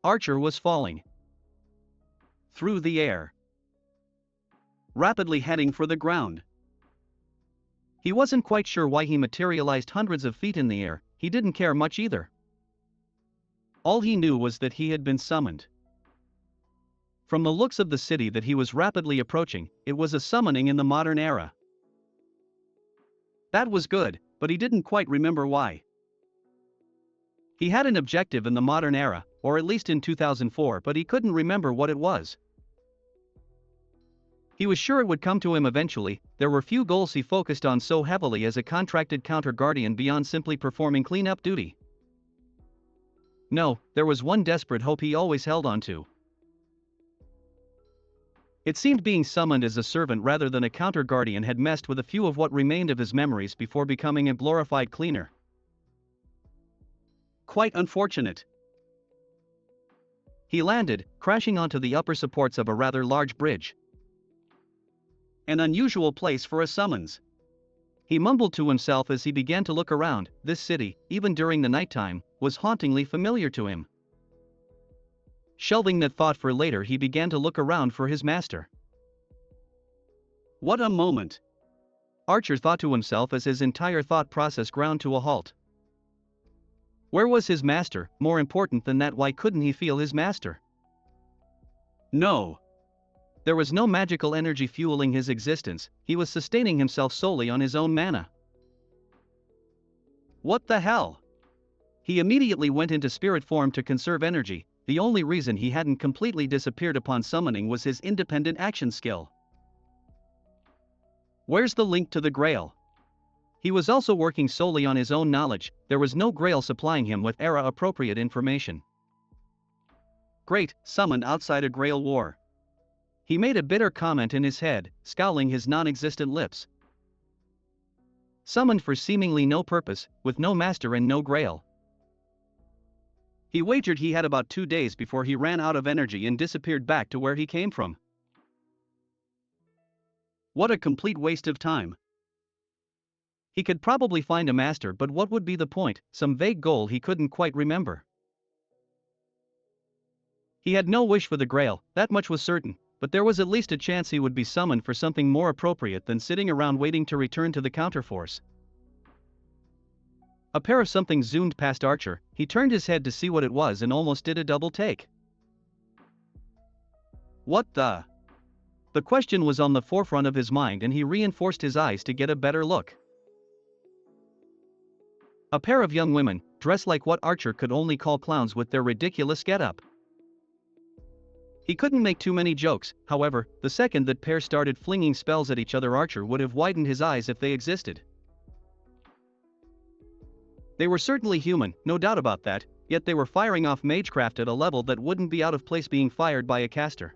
Archer was falling through the air, rapidly heading for the ground. He wasn't quite sure why he materialized hundreds of feet in the air. He didn't care much either. All he knew was that he had been summoned. From the looks of the city that he was rapidly approaching, it was a summoning in the modern era. That was good, but he didn't quite remember why. He had an objective in the modern era, or at least in 2004, but he couldn't remember what it was. He was sure it would come to him eventually. There were few goals he focused on so heavily as a contracted counter-guardian beyond simply performing cleanup duty. No, there was one desperate hope he always held on to. It seemed being summoned as a servant rather than a counter-guardian had messed with a few of what remained of his memories before becoming a glorified cleaner. Quite unfortunate. He landed, crashing onto the upper supports of a rather large bridge. An unusual place for a summons. He mumbled to himself as he began to look around. This city, even during the nighttime, was hauntingly familiar to him. Shelving that thought for later, he began to look around for his master. What a moment! Archer thought to himself as his entire thought process ground to a halt. Where was his master? More important than that, why couldn't he feel his master? No. There was no magical energy fueling his existence. He was sustaining himself solely on his own mana. What the hell? He immediately went into spirit form to conserve energy. The only reason he hadn't completely disappeared upon summoning was his independent action skill. Where's the link to the grail? He was also working solely on his own knowledge. There was no grail supplying him with era-appropriate information. Great, summon outside a grail war. He made a bitter comment in his head, scowling his non-existent lips. Summoned for seemingly no purpose, with no master and no grail. He wagered he had about 2 days before he ran out of energy and disappeared back to where he came from. What a complete waste of time. He could probably find a master, but what would be the point? Some vague goal he couldn't quite remember. He had no wish for the grail, that much was certain, but there was at least a chance he would be summoned for something more appropriate than sitting around waiting to return to the counterforce. A pair of something zoomed past Archer. He turned his head to see what it was and almost did a double take. What the? The question was on the forefront of his mind and he reinforced his eyes to get a better look. A pair of young women, dressed like what Archer could only call clowns with their ridiculous getup. He couldn't make too many jokes, however, the second that pair started flinging spells at each other, Archer would have widened his eyes if they existed. They were certainly human, no doubt about that, yet they were firing off magecraft at a level that wouldn't be out of place being fired by a caster.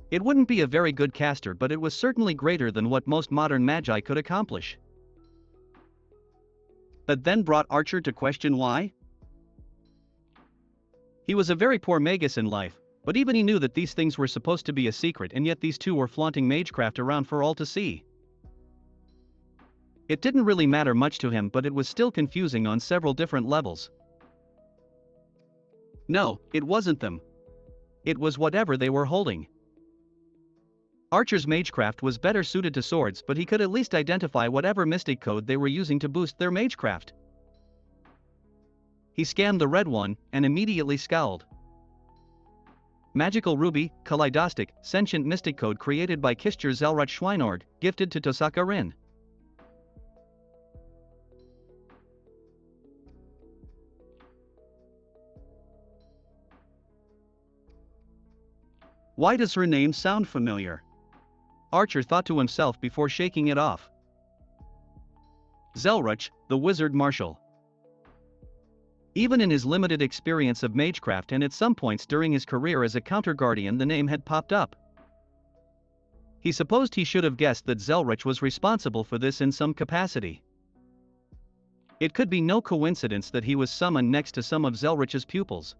It wouldn't be a very good caster, but it was certainly greater than what most modern magi could accomplish. That then brought Archer to question why? He was a very poor magus in life, but even he knew that these things were supposed to be a secret, and yet these two were flaunting magecraft around for all to see. It didn't really matter much to him, but it was still confusing on several different levels. No, it wasn't them. It was whatever they were holding. Archer's magecraft was better suited to swords, but he could at least identify whatever mystic code they were using to boost their magecraft. He scanned the red one, and immediately scowled. Magical Ruby, Kaleidostic, Sentient Mystic Code created by Kistjer Zelrach Schweinord, gifted to Tosaka Rin. Why does her name sound familiar? Archer thought to himself before shaking it off. Zelrach, the Wizard Marshal. Even in his limited experience of magecraft and at some points during his career as a counter-guardian, the name had popped up. He supposed he should have guessed that Zelrach was responsible for this in some capacity. It could be no coincidence that he was summoned next to some of Zelrach's pupils.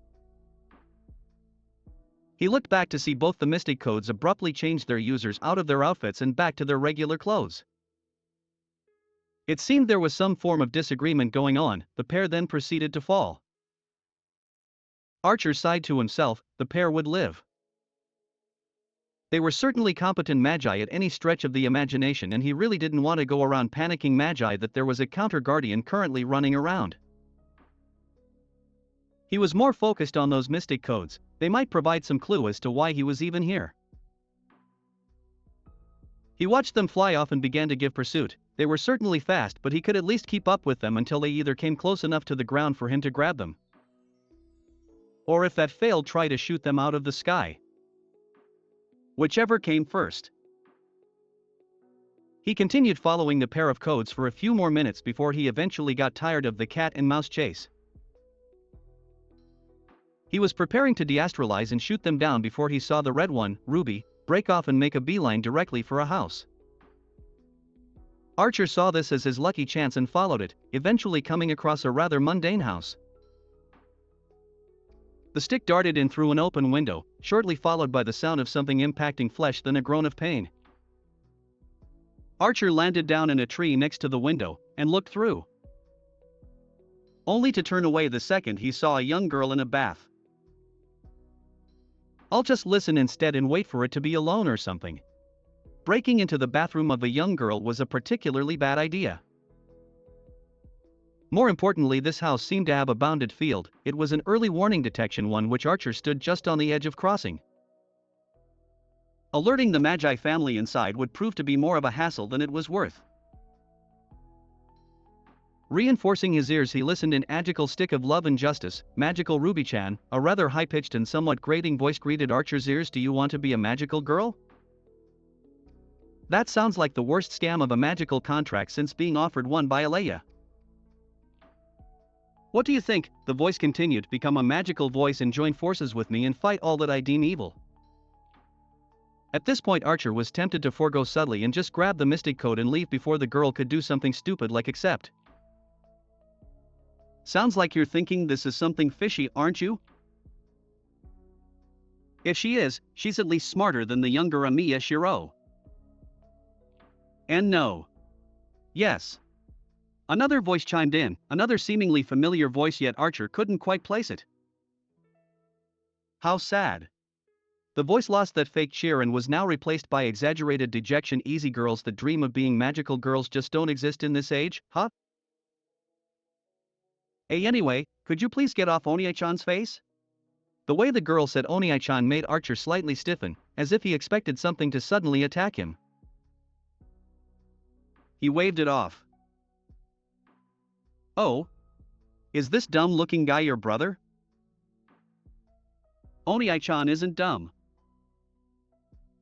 He looked back to see both the mystic codes abruptly change their users out of their outfits and back to their regular clothes. It seemed there was some form of disagreement going on. The pair then proceeded to fall. Archer sighed to himself, the pair would live. They were certainly competent magi at any stretch of the imagination, and he really didn't want to go around panicking magi that there was a counter-guardian currently running around. He was more focused on those mystic codes. They might provide some clue as to why he was even here. He watched them fly off and began to give pursuit. They were certainly fast, but he could at least keep up with them until they either came close enough to the ground for him to grab them, or if that failed, try to shoot them out of the sky. Whichever came first. He continued following the pair of codes for a few more minutes before he eventually got tired of the cat and mouse chase. He was preparing to deastralize and shoot them down before he saw the red one, Ruby, break off and make a beeline directly for a house. Archer saw this as his lucky chance and followed it, eventually coming across a rather mundane house. The stick darted in through an open window, shortly followed by the sound of something impacting flesh, then a groan of pain. Archer landed down in a tree next to the window and looked through, only to turn away the second he saw a young girl in a bath. "I'll just listen instead and wait for it to be alone or something." Breaking into the bathroom of a young girl was a particularly bad idea. More importantly, this house seemed to have a bounded field. It was an early warning detection one which Archer stood just on the edge of crossing. Alerting the Magi family inside would prove to be more of a hassle than it was worth. Reinforcing his ears, he listened in Magical Stick of Love and Justice. Magical Ruby-chan, a rather high-pitched and somewhat grating voice greeted Archer's ears. "Do you want to be a magical girl?" That sounds like the worst scam of a magical contract since being offered one by Alea. "What do you think?" the voice continued. "Become a magical voice and join forces with me and fight all that I deem evil." At this point, Archer was tempted to forego subtly and just grab the mystic code and leave before the girl could do something stupid like accept. "Sounds like you're thinking this is something fishy, aren't you?" "If she is, she's at least smarter than the younger EMIYA Shiro." "And no." "Yes." Another voice chimed in, another seemingly familiar voice, yet Archer couldn't quite place it. "How sad." The voice lost that fake cheer and was now replaced by exaggerated dejection. "Easy girls that dream of being magical girls just don't exist in this age, huh? Hey, anyway, could you please get off Onii-chan's face?" The way the girl said Onii-chan made Archer slightly stiffen, as if he expected something to suddenly attack him. He waved it off. "Oh? Is this dumb-looking guy your brother?" "Onii-chan isn't dumb."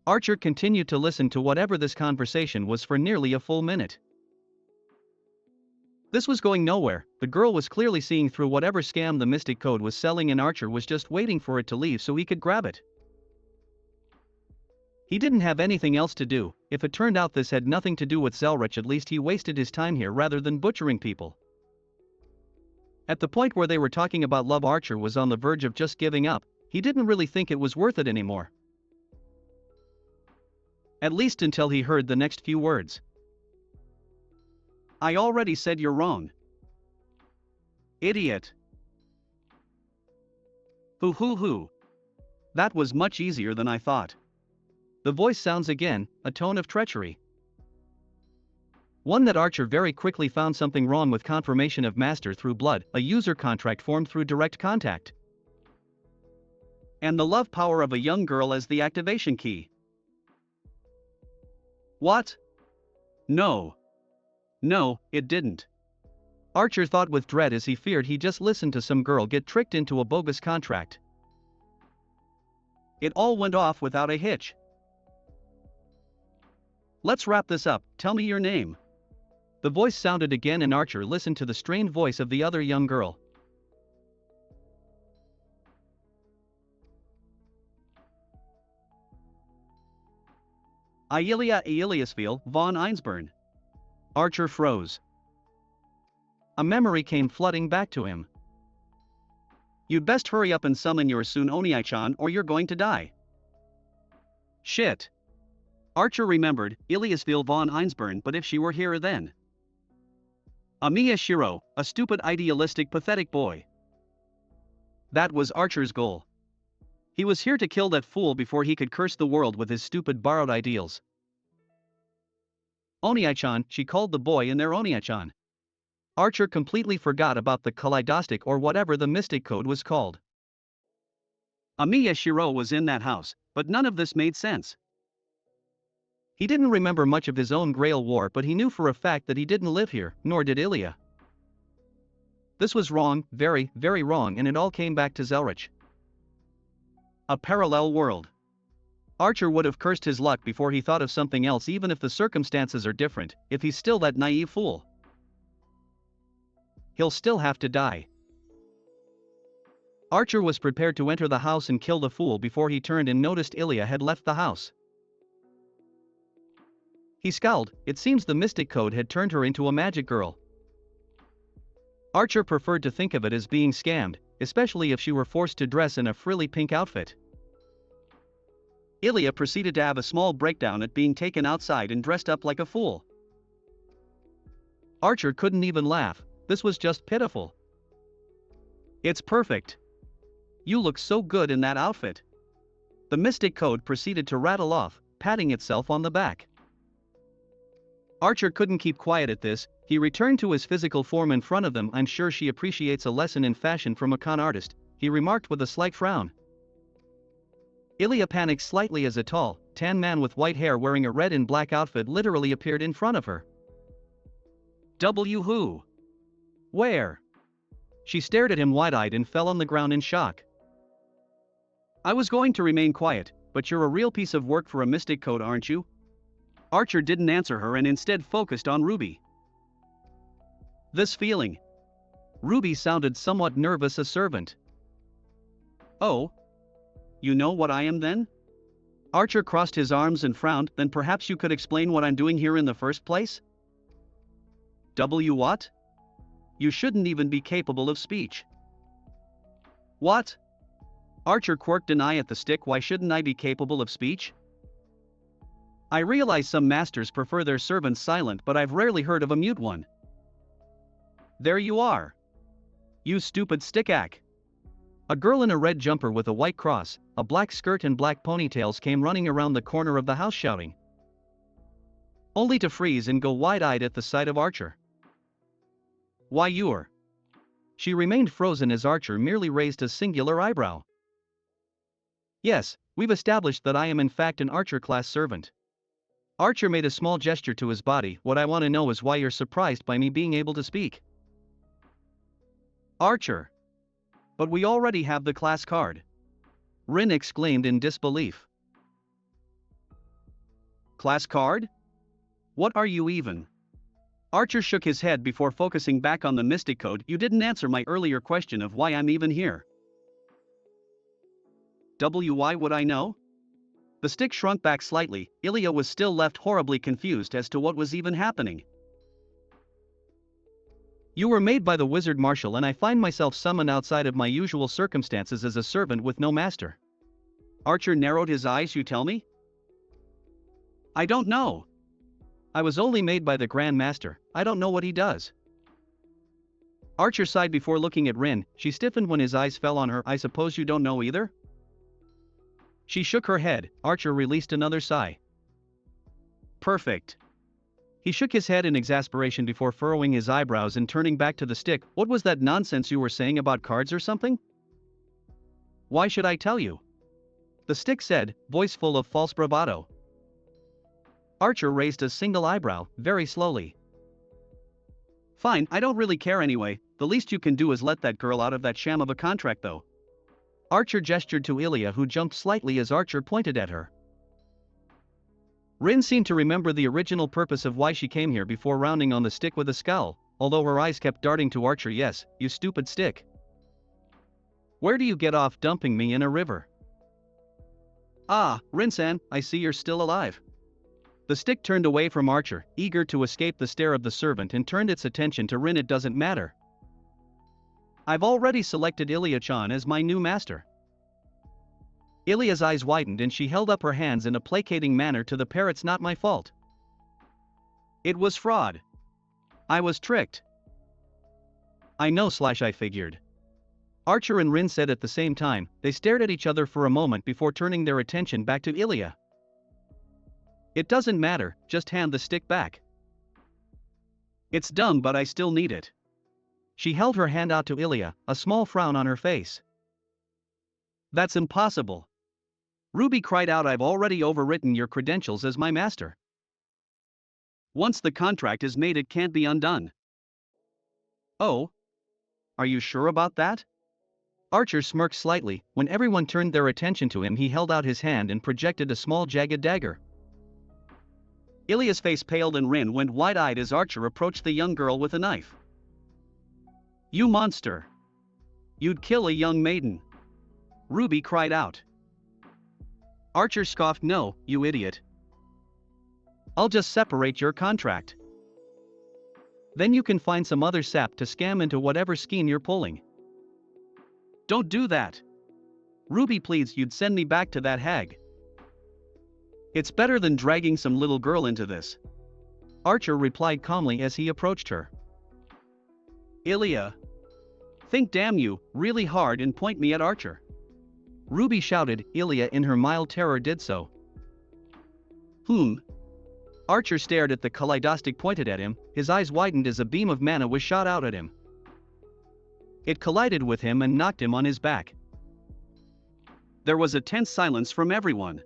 Archer continued to listen to whatever this conversation was for nearly a full minute. This was going nowhere. The girl was clearly seeing through whatever scam the mystic code was selling, and Archer was just waiting for it to leave so he could grab it. He didn't have anything else to do. If it turned out this had nothing to do with Zelrich, at least he wasted his time here rather than butchering people. At the point where they were talking about love, Archer was on the verge of just giving up. He didn't really think it was worth it anymore. At least until he heard the next few words. "I already said you're wrong. Idiot." Hoo. That was much easier than I thought." The voice sounds again, a tone of treachery. One that Archer very quickly found something wrong with. Confirmation of master through blood, a user contract formed through direct contact. And the love power of a young girl as the activation key. What? No, it didn't. Archer thought with dread as he feared he just listened to some girl get tricked into a bogus contract. It all went off without a hitch. "Let's wrap this up. Tell me your name." The voice sounded again, and Archer listened to the strained voice of the other young girl. "Aelia Aeliasfiel von Einsburn." Archer froze. A memory came flooding back to him. "You'd best hurry up and summon your soon Onii-chan or you're going to die." Shit. Archer remembered Iliasfiel von Einsburn, but if she were here then. EMIYA Shiro, a stupid, idealistic, pathetic boy. That was Archer's goal. He was here to kill that fool before he could curse the world with his stupid borrowed ideals. Onii-chan, she called the boy in there Onii-chan. Archer completely forgot about the kaleidostic or whatever the mystic code was called. EMIYA Shiro was in that house, but none of this made sense. He didn't remember much of his own Grail War, but he knew for a fact that he didn't live here, nor did EMIYA. This was wrong, very, very wrong, and it all came back to Zelrich. A parallel world. Archer would have cursed his luck before he thought of something else, even if the circumstances are different, if he's still that naive fool. He'll still have to die. Archer was prepared to enter the house and kill the fool before he turned and noticed EMIYA had left the house. He scowled. It seems the mystic code had turned her into a magic girl. Archer preferred to think of it as being scammed, especially if she were forced to dress in a frilly pink outfit. EMIYA proceeded to have a small breakdown at being taken outside and dressed up like a fool. Archer couldn't even laugh. This was just pitiful. It's perfect. You look so good in that outfit. The mystic code proceeded to rattle off, patting itself on the back. Archer couldn't keep quiet at this. He returned to his physical form in front of them. I'm sure she appreciates a lesson in fashion from a con artist, he remarked with a slight frown. EMIYA panicked slightly as a tall, tan man with white hair wearing a red and black outfit literally appeared in front of her. Who? Where? She stared at him wide-eyed and fell on the ground in shock. I was going to remain quiet, but you're a real piece of work for a mystic code, aren't you? Archer didn't answer her and instead focused on Ruby. This feeling. Ruby sounded somewhat nervous. A servant. Oh? You know what I am then? Archer crossed his arms and frowned. Then perhaps you could explain what I'm doing here in the first place? What? You shouldn't even be capable of speech. What? Archer quirked an eye at the stick. Why shouldn't I be capable of speech? I realize some masters prefer their servants silent, but I've rarely heard of a mute one. There you are. You stupid stick-ack. A girl in a red jumper with a white cross, a black skirt and black ponytails came running around the corner of the house shouting. Only to freeze and go wide-eyed at the sight of Archer. Why you're... She remained frozen as Archer merely raised a singular eyebrow. Yes, we've established that I am in fact an Archer-class servant. Archer made a small gesture to his body. What I want to know is why you're surprised by me being able to speak. Archer. But we already have the class card. Rin exclaimed in disbelief. Class card? What are you even? Archer shook his head before focusing back on the mystic code. You didn't answer my earlier question of why I'm even here. Why would I know? The stick shrunk back slightly. EMIYA was still left horribly confused as to what was even happening. You were made by the wizard marshal and I find myself summoned outside of my usual circumstances as a servant with no master. Archer narrowed his eyes. You tell me? I don't know. I was only made by the Grand Master. I don't know what he does. Archer sighed before looking at Rin. She stiffened when his eyes fell on her. I suppose you don't know either? She shook her head. Archer released another sigh. Perfect. He shook his head in exasperation before furrowing his eyebrows and turning back to the stick. What was that nonsense you were saying about cards or something? Why should I tell you? The stick said, voice full of false bravado. Archer raised a single eyebrow, very slowly. Fine, I don't really care anyway. The least you can do is let that girl out of that sham of a contract though. Archer gestured to EMIYA, who jumped slightly as Archer pointed at her. Rin seemed to remember the original purpose of why she came here before rounding on the stick with a scowl, although her eyes kept darting to Archer. Yes, you stupid stick. Where do you get off dumping me in a river? Ah, Rin-san, I see you're still alive. The stick turned away from Archer, eager to escape the stare of the servant, and turned its attention to Rin. It doesn't matter. I've already selected EMIYA-chan as my new master. EMIYA's eyes widened and she held up her hands in a placating manner to the pair. It's not my fault. It was fraud. I was tricked. I know / I figured. Archer and Rin said at the same time. They stared at each other for a moment before turning their attention back to EMIYA. It doesn't matter, just hand the stick back. It's dumb but I still need it. She held her hand out to EMIYA, a small frown on her face. That's impossible. Ruby cried out, I've already overwritten your credentials as my master. Once the contract is made it can't be undone. Oh? Are you sure about that? Archer smirked slightly. When everyone turned their attention to him he held out his hand and projected a small jagged dagger. EMIYA's face paled and Rin went wide-eyed as Archer approached the young girl with a knife. You monster! You'd kill a young maiden! Ruby cried out. Archer scoffed, no, you idiot. I'll just separate your contract. Then you can find some other sap to scam into whatever scheme you're pulling. Don't do that. Ruby pleads, you'd send me back to that hag. It's better than dragging some little girl into this. Archer replied calmly as he approached her. EMIYA. Think damn you, really hard and point me at Archer. Ruby shouted. EMIYA in her mild terror did so. Archer stared at the kaleidostic pointed at him, his eyes widened as a beam of mana was shot out at him. It collided with him and knocked him on his back. There was a tense silence from everyone.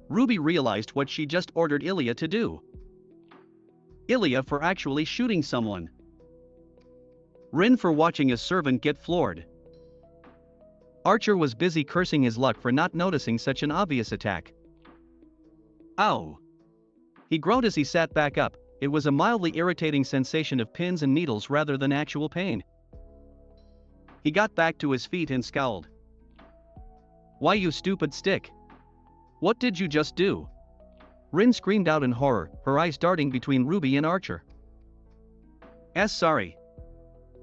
Ruby realized what she just ordered EMIYA to do. EMIYA for actually shooting someone. Rin for watching a servant get floored. Archer was busy cursing his luck for not noticing such an obvious attack. Ow! He groaned as he sat back up. It was a mildly irritating sensation of pins and needles rather than actual pain. He got back to his feet and scowled. Why, you stupid stick? What did you just do? Rin screamed out in horror, her eyes darting between Ruby and Archer. Sorry.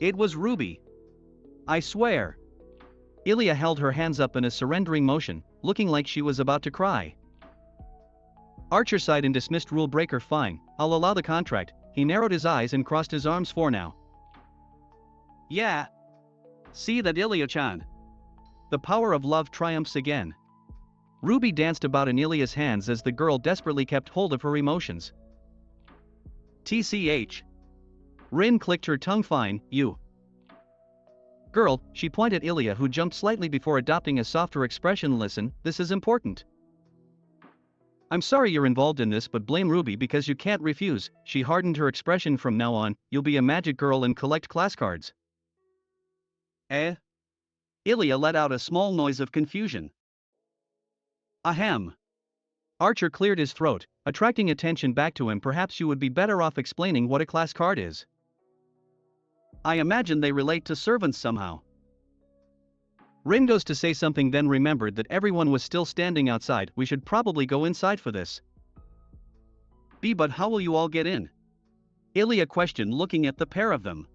It was Ruby. I swear. EMIYA held her hands up in a surrendering motion, looking like she was about to cry. Archer sighed and dismissed rule breaker. Fine, I'll allow the contract. He narrowed his eyes and crossed his arms. For now. Yeah. See that, EMIYA-chan? The power of love triumphs again. Ruby danced about in EMIYA's hands as the girl desperately kept hold of her emotions. TCH. Rin clicked her tongue. Fine, you. Girl, she pointed at EMIYA, who jumped slightly before adopting a softer expression. Listen, this is important. I'm sorry you're involved in this, but blame Ruby because you can't refuse. She hardened her expression. From now on, you'll be a magic girl and collect class cards. EMIYA let out a small noise of confusion. Ahem. Archer cleared his throat, attracting attention back to him. Perhaps you would be better off explaining what a class card is. I imagine they relate to servants somehow. Rin goes to say something, then remembered that everyone was still standing outside. We should probably go inside for this. But how will you all get in? EMIYA questioned, looking at the pair of them.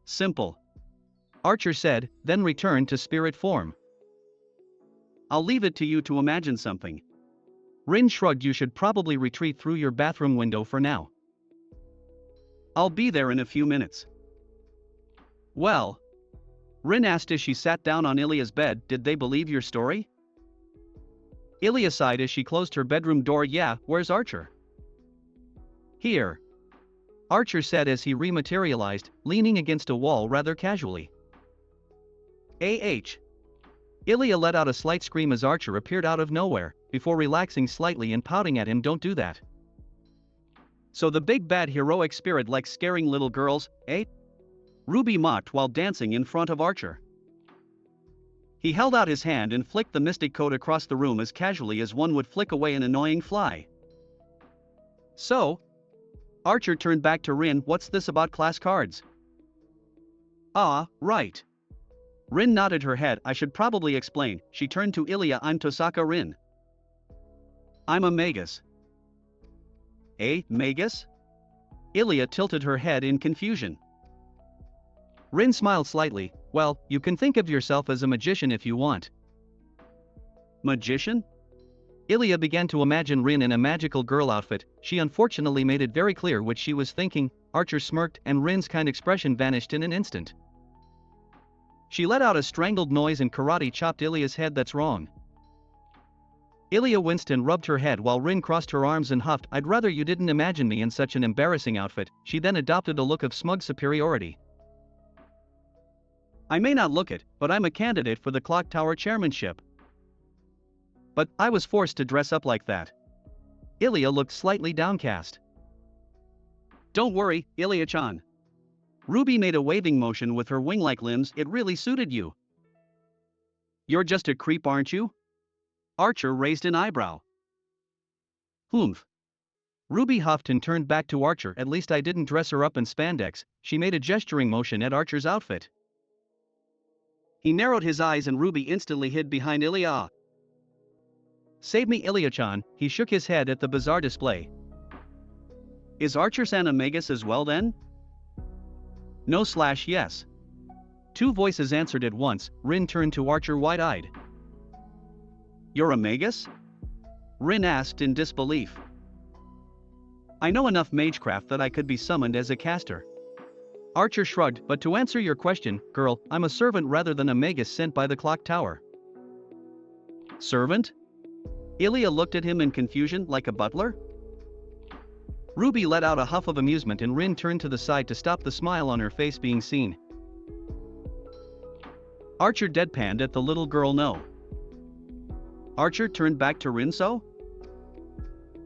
Simple. Archer said, then returned to spirit form. I'll leave it to you to imagine something. Rin shrugged. You should probably retreat through your bathroom window for now. I'll be there in a few minutes. Well? Rin asked as she sat down on EMIYA's bed. Did they believe your story? EMIYA sighed as she closed her bedroom door. Yeah, where's Archer? Here. Archer said as he rematerialized, leaning against a wall rather casually. EMIYA let out a slight scream as Archer appeared out of nowhere, before relaxing slightly and pouting at him. Don't do that. So the big bad heroic spirit likes scaring little girls, eh? Ruby mocked while dancing in front of Archer. He held out his hand and flicked the mystic coat across the room as casually as one would flick away an annoying fly. So? Archer turned back to Rin. What's this about class cards? Ah, right. Rin nodded her head. I should probably explain. She turned to EMIYA. I'm Tosaka Rin. I'm a magus. Magus? EMIYA tilted her head in confusion. Rin smiled slightly. Well, you can think of yourself as a magician if you want. Magician? EMIYA began to imagine Rin in a magical girl outfit. She unfortunately made it very clear what she was thinking. Archer smirked and Rin's kind expression vanished in an instant. She let out a strangled noise and karate chopped Ilya's head. That's wrong. Ilya winced and rubbed her head while Rin crossed her arms and huffed. I'd rather you didn't imagine me in such an embarrassing outfit. She then adopted a look of smug superiority. I may not look it, but I'm a candidate for the clock tower chairmanship. But I was forced to dress up like that. Ilya looked slightly downcast. Don't worry, Ilya-chan. Ruby made a waving motion with her wing-like limbs. It really suited you. You're just a creep, aren't you? Archer raised an eyebrow. Humph. Ruby huffed and turned back to Archer. At least I didn't dress her up in spandex. She made a gesturing motion at Archer's outfit. He narrowed his eyes and Ruby instantly hid behind Ilya. Save me, Ilya-chan. He shook his head at the bizarre display. Is Archer-san a magus as well then? No/yes. Two voices answered at once. Rin turned to Archer wide-eyed. You're a magus? Rin asked in disbelief. I know enough magecraft that I could be summoned as a caster. Archer shrugged. But to answer your question, girl, I'm a servant rather than a magus sent by the clock tower. Servant? Ilya looked at him in confusion. Like a butler? Ruby let out a huff of amusement and Rin turned to the side to stop the smile on her face being seen. Archer deadpanned at the little girl. No. Archer turned back to Rin. So?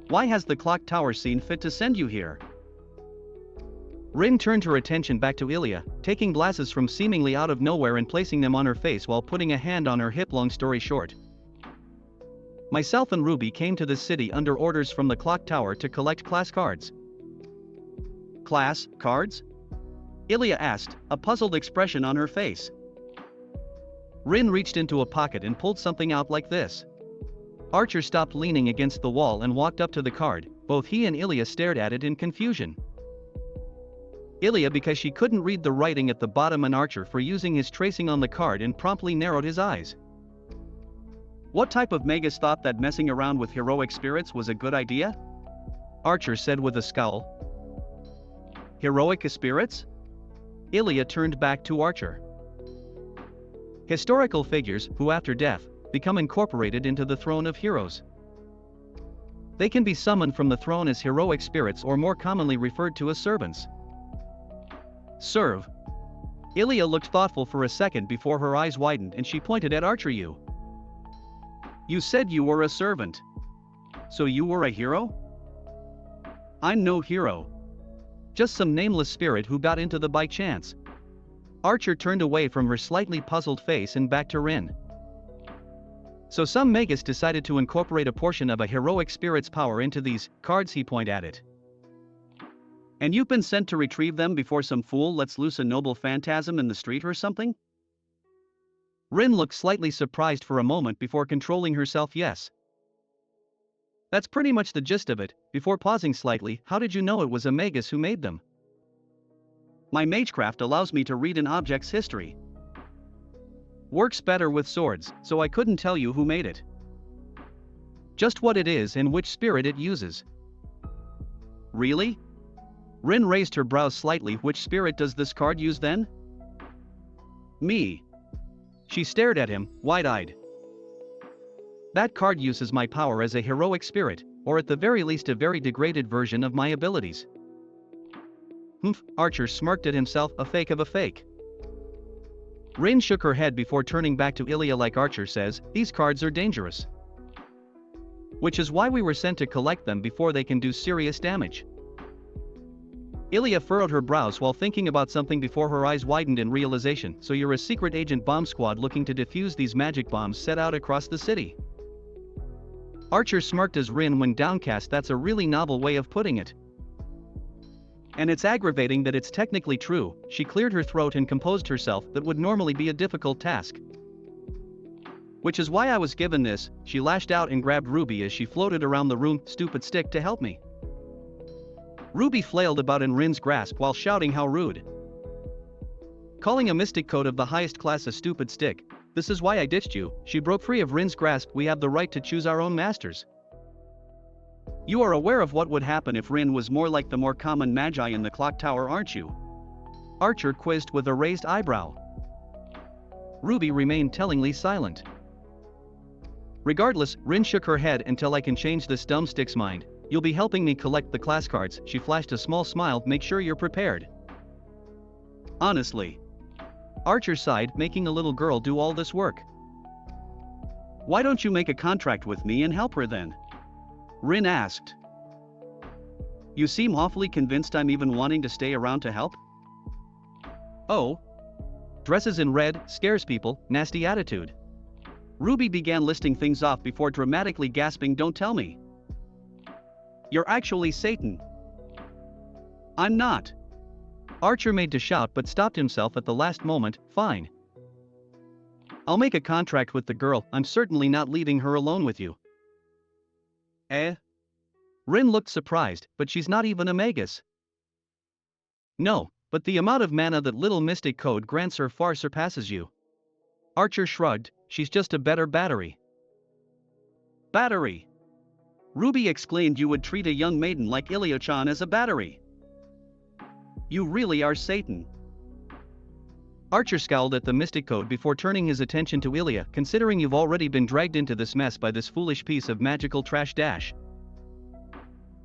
Why has the clock tower seen fit to send you here? Rin turned her attention back to Ilya, taking glasses from seemingly out of nowhere and placing them on her face while putting a hand on her hip. Long story short. Myself and Ruby came to this city under orders from the clock tower to collect class cards. Class cards? Ilya asked, a puzzled expression on her face. Rin reached into a pocket and pulled something out like this. Archer stopped leaning against the wall and walked up to the card. Both he and Ilya stared at it in confusion. Ilya because she couldn't read the writing at the bottom and Archer for using his tracing on the card and promptly narrowed his eyes. What type of magus thought that messing around with heroic spirits was a good idea? Archer said with a scowl. Heroic spirits? Ilya turned back to Archer. Historical figures who after death become incorporated into the throne of heroes. They can be summoned from the throne as heroic spirits or more commonly referred to as servants. Serve. Ilya looked thoughtful for a second before her eyes widened and she pointed at Archer. You said you were a servant. So you were a hero? I'm no hero. Just some nameless spirit who got into the by chance. Archer turned away from her slightly puzzled face and back to Rin. So some magus decided to incorporate a portion of a heroic spirit's power into these cards. He pointed at it. And you've been sent to retrieve them before some fool lets loose a noble phantasm in the street or something? Rin looked slightly surprised for a moment before controlling herself. Yes. That's pretty much the gist of it. Before pausing slightly, how did you know it was a magus who made them? My magecraft allows me to read an object's history. Works better with swords, so I couldn't tell you who made it. Just what it is and which spirit it uses. Really? Rin raised her brows slightly. Which spirit does this card use then? Me. She stared at him, wide-eyed. That card uses my power as a heroic spirit, or at the very least a very degraded version of my abilities. Humph, Archer smirked at himself. A fake of a fake. Rin shook her head before turning back to Ilya. Like Archer says, these cards are dangerous. Which is why we were sent to collect them before they can do serious damage. Ilya furrowed her brows while thinking about something before her eyes widened in realization. So you're a secret agent bomb squad looking to defuse these magic bombs set out across the city. Archer smirked as Rin went downcast. That's a really novel way of putting it. And it's aggravating that it's technically true. She cleared her throat and composed herself. That would normally be a difficult task. Which is why I was given this. She lashed out and grabbed Ruby as she floated around the room. Stupid stick, to help me. Ruby flailed about in Rin's grasp while shouting, how rude. Calling a mystic code of the highest class a stupid stick. This is why I ditched you. She broke free of Rin's grasp. We have the right to choose our own masters. You are aware of what would happen if Rin was more like the more common magi in the clock tower, aren't you? Archer quizzed with a raised eyebrow. Ruby remained tellingly silent. Regardless, Rin shook her head. Until I can change this dumb stick's mind, you'll be helping me collect the class cards. She flashed a small smile. Make sure you're prepared. Honestly. Archer sighed, making a little girl do all this work. Why don't you make a contract with me and help her then? Rin asked. You seem awfully convinced I'm even wanting to stay around to help? Oh. Dresses in red, scares people, nasty attitude. Ruby began listing things off before dramatically gasping. Don't tell me. You're actually Satan. I'm not. Archer made to shout but stopped himself at the last moment. Fine. I'll make a contract with the girl. I'm certainly not leaving her alone with you. Eh? Rin looked surprised, but she's not even a magus. No, but the amount of mana that little mystic code grants her far surpasses you. Archer shrugged. She's just a better battery. Battery? Ruby exclaimed. You would treat a young maiden like EMIYA-chan as a battery? You really are Satan. Archer scowled at the mystic code before turning his attention to EMIYA. Considering you've already been dragged into this mess by this foolish piece of magical trash dash.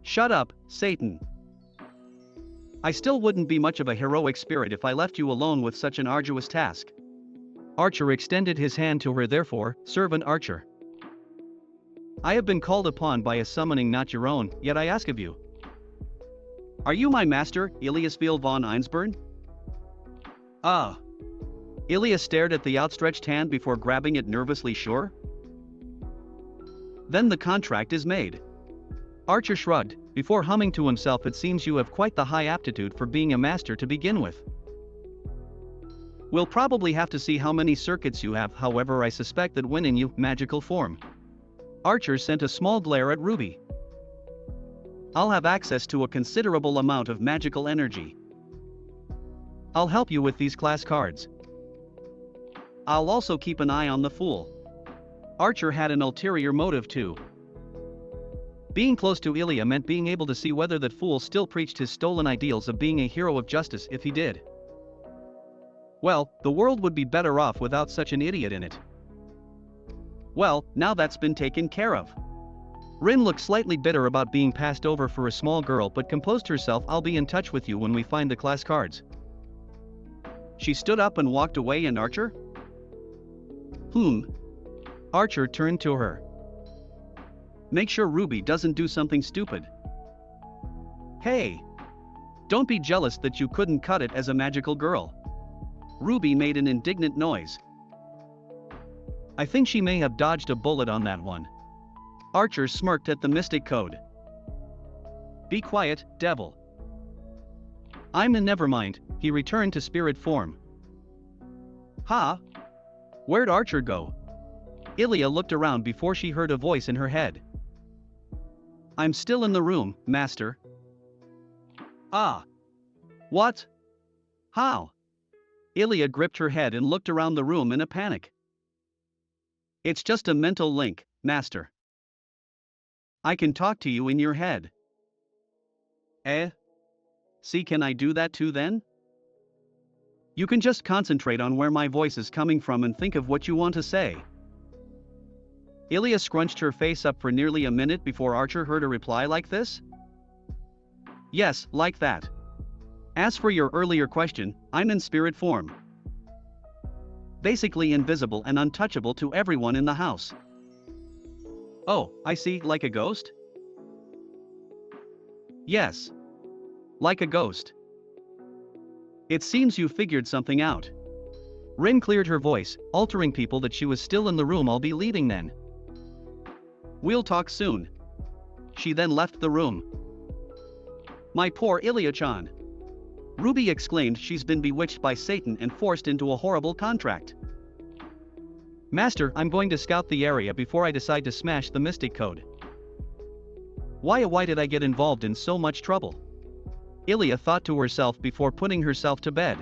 Shut up, Satan. I still wouldn't be much of a heroic spirit if I left you alone with such an arduous task. Archer extended his hand to her. Therefore, servant Archer. I have been called upon by a summoning not your own, yet I ask of you. Are you my master, Eliasfiel von Einsburn? Ah. EMIYA stared at the outstretched hand before grabbing it nervously. Sure? Then the contract is made. Archer shrugged, before humming to himself. It seems you have quite the high aptitude for being a master to begin with. We'll probably have to see how many circuits you have. However, I suspect that when in you magical form. Archer sent a small glare at Ruby. I'll have access to a considerable amount of magical energy. I'll help you with these class cards. I'll also keep an eye on the fool. Archer had an ulterior motive too. Being close to EMIYA meant being able to see whether that fool still preached his stolen ideals of being a hero of justice. If he did, well, the world would be better off without such an idiot in it. Well, now that's been taken care of. Rin looked slightly bitter about being passed over for a small girl but composed herself. I'll be in touch with you when we find the class cards. She stood up and walked away. And Archer? Archer turned to her. Make sure Ruby doesn't do something stupid. Hey! Don't be jealous that you couldn't cut it as a magical girl. Ruby made an indignant noise. I think she may have dodged a bullet on that one. Archer smirked at the mystic code. Be quiet, devil. Never mind. He returned to spirit form. Ha! Where'd Archer go? EMIYA looked around before she heard a voice in her head. I'm still in the room, master. Ah. What? How? EMIYA gripped her head and looked around the room in a panic. It's just a mental link, master. I can talk to you in your head. Eh? See, can I do that too then? You can just concentrate on where my voice is coming from and think of what you want to say. EMIYA scrunched her face up for nearly a minute before Archer heard a reply like this. Yes, like that. As for your earlier question, I'm in spirit form. Basically invisible and untouchable to everyone in the house. Oh, I see, like a ghost? Yes. Like a ghost. It seems you figured something out. Rin cleared her voice, altering people that she was still in the room. I'll be leaving then. We'll talk soon. She then left the room. My poor EMIYA-chan. Ruby exclaimed. She's been bewitched by Satan and forced into a horrible contract. Master, I'm going to scout the area before I decide to smash the mystic code. Why did I get involved in so much trouble? EMIYA thought to herself before putting herself to bed.